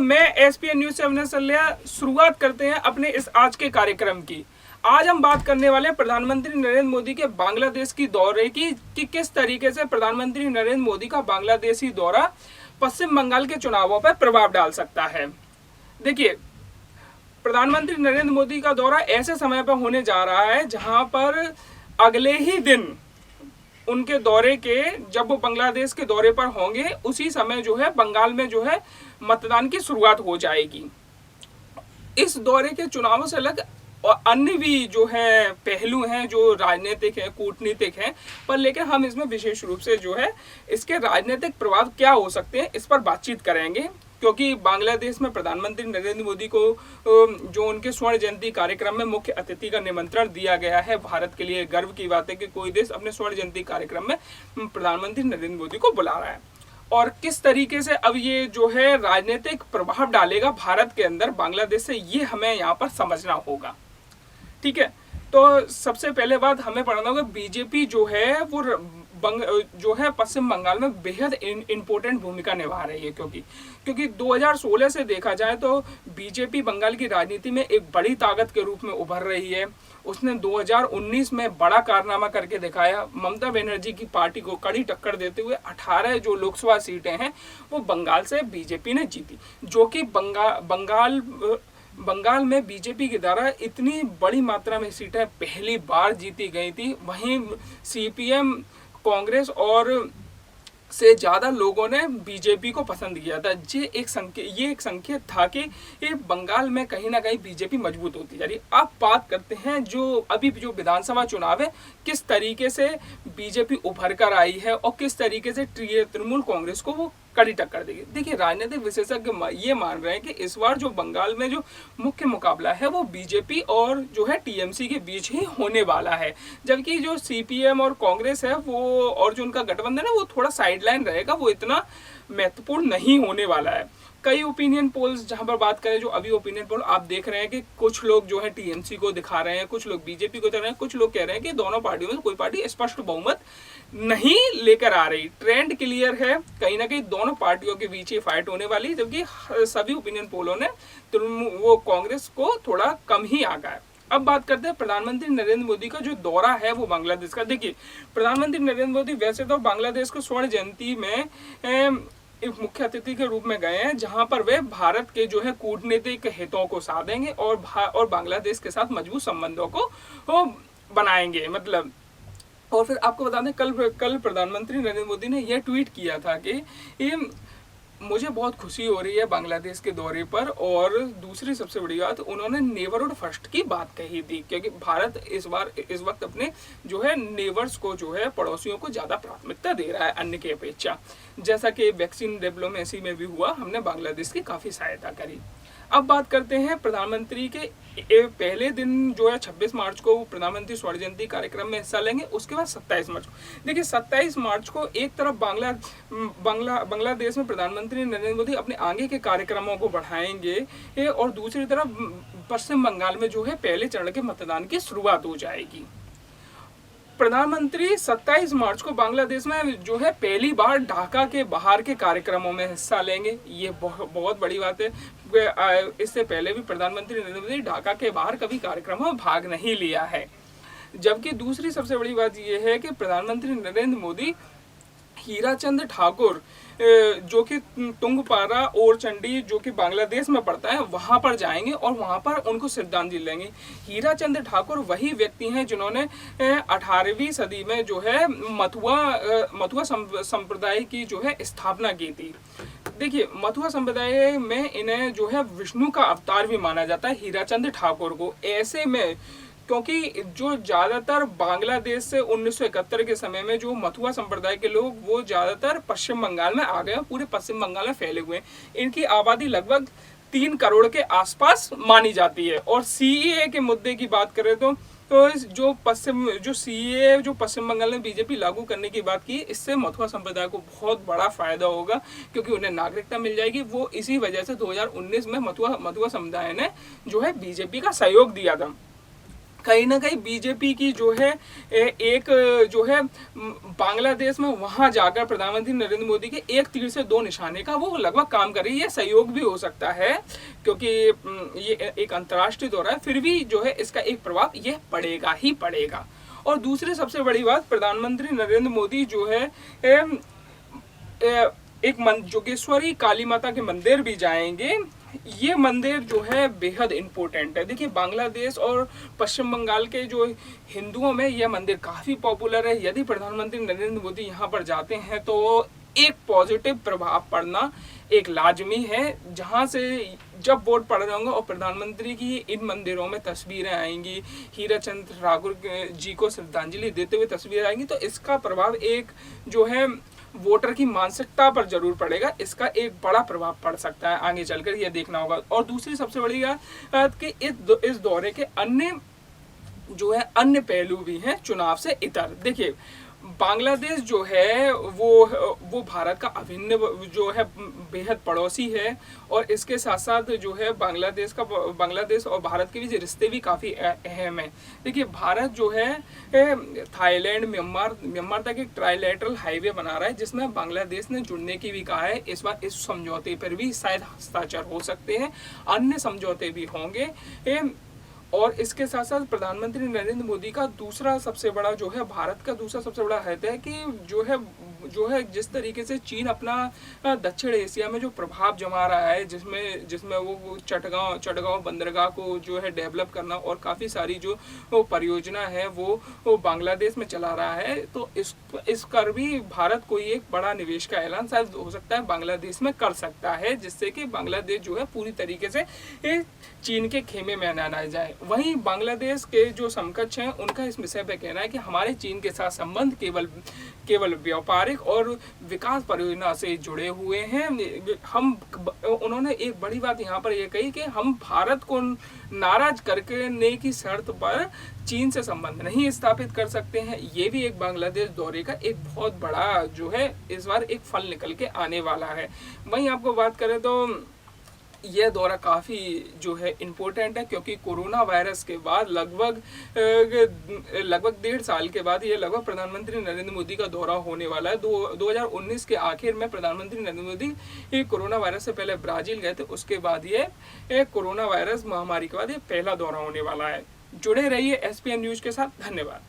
मैं ESPN news से अविनाश सल्लिया। शुरुआत करते हैं अपने इस आज के कार्यक्रम की। आज हम बात करने वाले हैं प्रधानमंत्री नरेंद्र मोदी के बांग्लादेश की दौरे की कि किस तरीके से प्रधानमंत्री नरेंद्र मोदी का बांग्लादेशी दौरा पश्चिम बंगाल के चुनावों पर प्रभाव डाल सकता है। देखिए, प्रधानमंत्री नरेंद्र मोदी का दौरा ऐसे समय पर होने जा रहा है जहां पर अगले ही दिन उनके दौरे के जब वो बांग्लादेश के दौरे पर होंगे उसी समय जो है बंगाल में जो है मतदान की शुरुआत हो जाएगी। इस दौरे के चुनावों से अलग और अन्य भी जो है पहलू हैं जो राजनीतिक है, कूटनीतिक हैं, पर लेकिन हम इसमें विशेष रूप से जो है इसके राजनीतिक प्रभाव क्या हो सकते हैं इस पर बातचीत करेंगे। क्योंकि बांग्लादेश में प्रधानमंत्री नरेंद्र मोदी को जो उनके स्वर्ण जयंती कार्यक्रम में मुख्य अतिथि का निमंत्रण दिया गया है, भारत के लिए गर्व की बात है कि कोई देश अपने स्वर्ण जयंती कार्यक्रम में प्रधानमंत्री नरेंद्र मोदी को बुला रहा है। और किस तरीके से अब ये जो है राजनीतिक प्रभाव डालेगा भारत के अंदर बांग्लादेश से, ये हमें यहाँ पर समझना होगा। ठीक है, तो सबसे पहले बात हमें पढ़ना होगा, बीजेपी जो है वो जो है पश्चिम बंगाल में बेहद इम्पोर्टेंट भूमिका निभा रही है। क्योंकि 2016 से देखा जाए तो बीजेपी बंगाल की राजनीति में एक बड़ी ताकत के रूप में उभर रही है। उसने 2019 में बड़ा कारनामा करके दिखाया। ममता बनर्जी की पार्टी को कड़ी टक्कर देते हुए 18 जो लोकसभा सीटें हैं वो बंगाल से बीजेपी ने जीती, जो कि बंगाल में बीजेपी के द्वारा इतनी बड़ी मात्रा में सीटें पहली बार जीती गई थी। वहीं सीपीएम, कांग्रेस और से ज़्यादा लोगों ने बीजेपी को पसंद किया था। ये एक संकेत था कि ये बंगाल में कहीं ना कहीं बीजेपी मजबूत होती जा रही है। अब बात करते हैं जो अभी जो विधानसभा चुनाव है किस तरीके से बीजेपी उभर कर आई है और किस तरीके से तृणमूल कांग्रेस को वो कड़ी टक्कर देगी। देखिए, राजनीतिक विशेषज्ञ ये मान रहे हैं कि इस बार जो बंगाल में जो मुख्य मुकाबला है वो बीजेपी और जो है टीएमसी के बीच ही होने वाला है, जबकि जो सीपीएम और कांग्रेस है वो और जो उनका गठबंधन है वो थोड़ा साइडलाइन रहेगा, वो इतना महत्वपूर्ण नहीं होने वाला है। कई ओपिनियन पोल्स जहां पर बात करें, जो अभी ओपिनियन पोल आप देख रहे हैं कि कुछ लोग जो है टीएमसी को दिखा रहे हैं, कुछ लोग बीजेपी को दिखा रहे हैं, कुछ लोग कह रहे हैं कि दोनों पार्टियों में कोई पार्टी स्पष्ट बहुमत नहीं लेकर आ रही। ट्रेंड क्लियर है, कहीं ना कहीं दोनों पार्टियों के बीच ही फाइट होने वाली, जबकि सभी ओपिनियन पोलों ने वो कांग्रेस को थोड़ा कम ही आंका है। अब बात करते हैं प्रधानमंत्री नरेंद्र मोदी का जो दौरा है वो बांग्लादेश का। देखिए, प्रधानमंत्री नरेंद्र मोदी वैसे तो बांग्लादेश को स्वर्ण जयंती में एक मुख्य अतिथि के रूप में गए हैं, जहां पर वे भारत के जो है कूटनीतिक हितों को साधेंगे और बांग्लादेश के साथ मजबूत संबंधों को बनाएंगे। मतलब, और फिर आपको बता दें कल प्रधानमंत्री नरेंद्र मोदी ने यह ट्वीट किया था कि मुझे बहुत खुशी हो रही है बांग्लादेश के दौरे पर, और दूसरी सबसे बड़ी बात, उन्होंने नेबरहुड फर्स्ट की बात कही थी, क्योंकि भारत इस वक्त अपने जो है नेबर्स को जो है पड़ोसियों को ज़्यादा प्राथमिकता दे रहा है अन्य की अपेक्षा। जैसा कि वैक्सीन डिप्लोमेसी में भी हुआ, हमने बांग्लादेश की काफ़ी सहायता करी। अब बात करते हैं प्रधानमंत्री के पहले दिन जो है 26 मार्च को प्रधानमंत्री स्वर्ण जयंती कार्यक्रम में हिस्सा लेंगे। उसके बाद 27 मार्च को, देखिए 27 मार्च को एक तरफ बांग्लादेश में प्रधानमंत्री नरेंद्र मोदी अपने आगे के कार्यक्रमों को बढ़ाएंगे और दूसरी तरफ पश्चिम बंगाल में जो है पहले चरण के मतदान की शुरुआत हो जाएगी। प्रधानमंत्री 27 मार्च को बांग्लादेश में जो है पहली बार ढाका के बाहर के कार्यक्रमों में हिस्सा लेंगे। ये बहुत बड़ी बात है। इससे पहले भी प्रधानमंत्री नरेंद्र मोदी ढाका के बाहर कभी कार्यक्रमों में भाग नहीं लिया है। जबकि दूसरी सबसे बड़ी बात यह है कि प्रधानमंत्री नरेंद्र मोदी हीराचंद ठाकुर जो कि तुंगपारा और चंडी जो कि बांग्लादेश में पड़ता है वहां पर जाएंगे और वहां पर उनको श्रद्धांजलि देंगे। हीराचंद ठाकुर वही व्यक्ति हैं जिन्होंने 18वीं सदी में जो है मथुआ संप्रदाय की जो है स्थापना की थी। देखिए, मथुआ संप्रदाय में इन्हें जो है विष्णु का अवतार भी माना जाता है, हीराचंद ठाकुर को। ऐसे में क्योंकि जो ज़्यादातर बांग्लादेश से 1971 के समय में जो मथुआ संप्रदाय के लोग वो ज़्यादातर पश्चिम बंगाल में आ गए, पूरे पश्चिम बंगाल में फैले हुए हैं। इनकी आबादी लगभग 3 करोड़ के आसपास मानी जाती है। और सीएए के मुद्दे की बात करें तो जो सीएए जो पश्चिम बंगाल में बीजेपी लागू करने की बात की, इससे मथुआ संप्रदाय को बहुत बड़ा फायदा होगा, क्योंकि उन्हें नागरिकता मिल जाएगी। वो इसी वजह से 2019 में मथुआ समुदाय ने जो है बीजेपी का सहयोग दिया था। कहीं ना कहीं बीजेपी की जो है एक जो है बांग्लादेश में वहां जाकर प्रधानमंत्री नरेंद्र मोदी के एक तीर से दो निशाने का वो लगभग काम कर रही है। सहयोग भी हो सकता है क्योंकि ये एक अंतर्राष्ट्रीय दौरा है, फिर भी जो है इसका एक प्रभाव ये पड़ेगा ही पड़ेगा। और दूसरी सबसे बड़ी बात, प्रधानमंत्री नरेंद्र मोदी जो है एक जोगेश्वरी काली माता के मंदिर भी जाएंगे। ये मंदिर जो है बेहद इम्पोर्टेंट है। देखिए, बांग्लादेश और पश्चिम बंगाल के जो हिंदुओं में यह मंदिर काफ़ी पॉपुलर है। यदि प्रधानमंत्री नरेंद्र मोदी यहाँ पर जाते हैं तो एक पॉजिटिव प्रभाव पड़ना एक लाजमी है। जहाँ से जब वोट पड़ रहे होंगे और प्रधानमंत्री की इन मंदिरों में तस्वीरें आएंगी, हीराचंद ठाकुर जी को श्रद्धांजलि देते हुए तस्वीरें आएंगी, तो इसका प्रभाव एक जो है वोटर की मानसिकता पर जरूर पड़ेगा। इसका एक बड़ा प्रभाव पड़ सकता है, आगे चलकर यह देखना होगा। और दूसरी सबसे बड़ी बात कि इस दौरे के अन्य जो है अन्य पहलू भी हैं चुनाव से इतर। देखिए, बांग्लादेश जो है वो भारत का अभिन्न जो है बेहद पड़ोसी है, और इसके साथ साथ जो है बांग्लादेश और भारत के बीच रिश्ते भी काफ़ी अहम है। देखिए, भारत जो है थाईलैंड म्यांमार तक एक ट्राइलेटरल हाईवे बना रहा है, जिसमें बांग्लादेश ने जुड़ने की भी कहा है। इस बार इस समझौते पर भी शायद हस्ताक्षर हो सकते हैं, अन्य समझौते भी होंगे। और इसके साथ साथ प्रधानमंत्री नरेंद्र मोदी का दूसरा सबसे बड़ा जो है भारत का दूसरा सबसे बड़ा हित है कि जो है जिस तरीके से चीन अपना दक्षिण एशिया में जो प्रभाव जमा रहा है, जिसमें वो चटगांव बंदरगाह को जो है डेवलप करना और काफ़ी सारी जो परियोजना है वो बांग्लादेश में चला रहा है। तो इस कर भी भारत कोई एक बड़ा निवेश का ऐलान शायद हो सकता है बांग्लादेश में कर सकता है, जिससे कि बांग्लादेश जो है पूरी तरीके से चीन के खेमे में न जाए। वहीं बांग्लादेश के जो समकक्ष हैं उनका इस विषय पर कहना है कि हमारे चीन के साथ संबंध केवल व्यापारिक और विकास परियोजना से जुड़े हुए हैं। उन्होंने एक बड़ी बात यहाँ पर यह कही कि हम भारत को नाराज करने की शर्त पर चीन से संबंध नहीं स्थापित कर सकते हैं। ये भी एक बांग्लादेश दौरे का एक बहुत बड़ा जो है इस बार एक फल निकल के आने वाला है। वहीं आपको बात करें तो यह दौरा काफ़ी जो है इम्पोर्टेंट है, क्योंकि कोरोना वायरस के बाद लगभग 1.5 साल के बाद ये लगभग प्रधानमंत्री नरेंद्र मोदी का दौरा होने वाला है। 2019 के आखिर में प्रधानमंत्री नरेंद्र मोदी कोरोना वायरस से पहले ब्राज़ील गए थे, उसके बाद ये कोरोना वायरस महामारी के बाद ये पहला दौरा होने वाला है। जुड़े रहिए SPN न्यूज़ के साथ। धन्यवाद।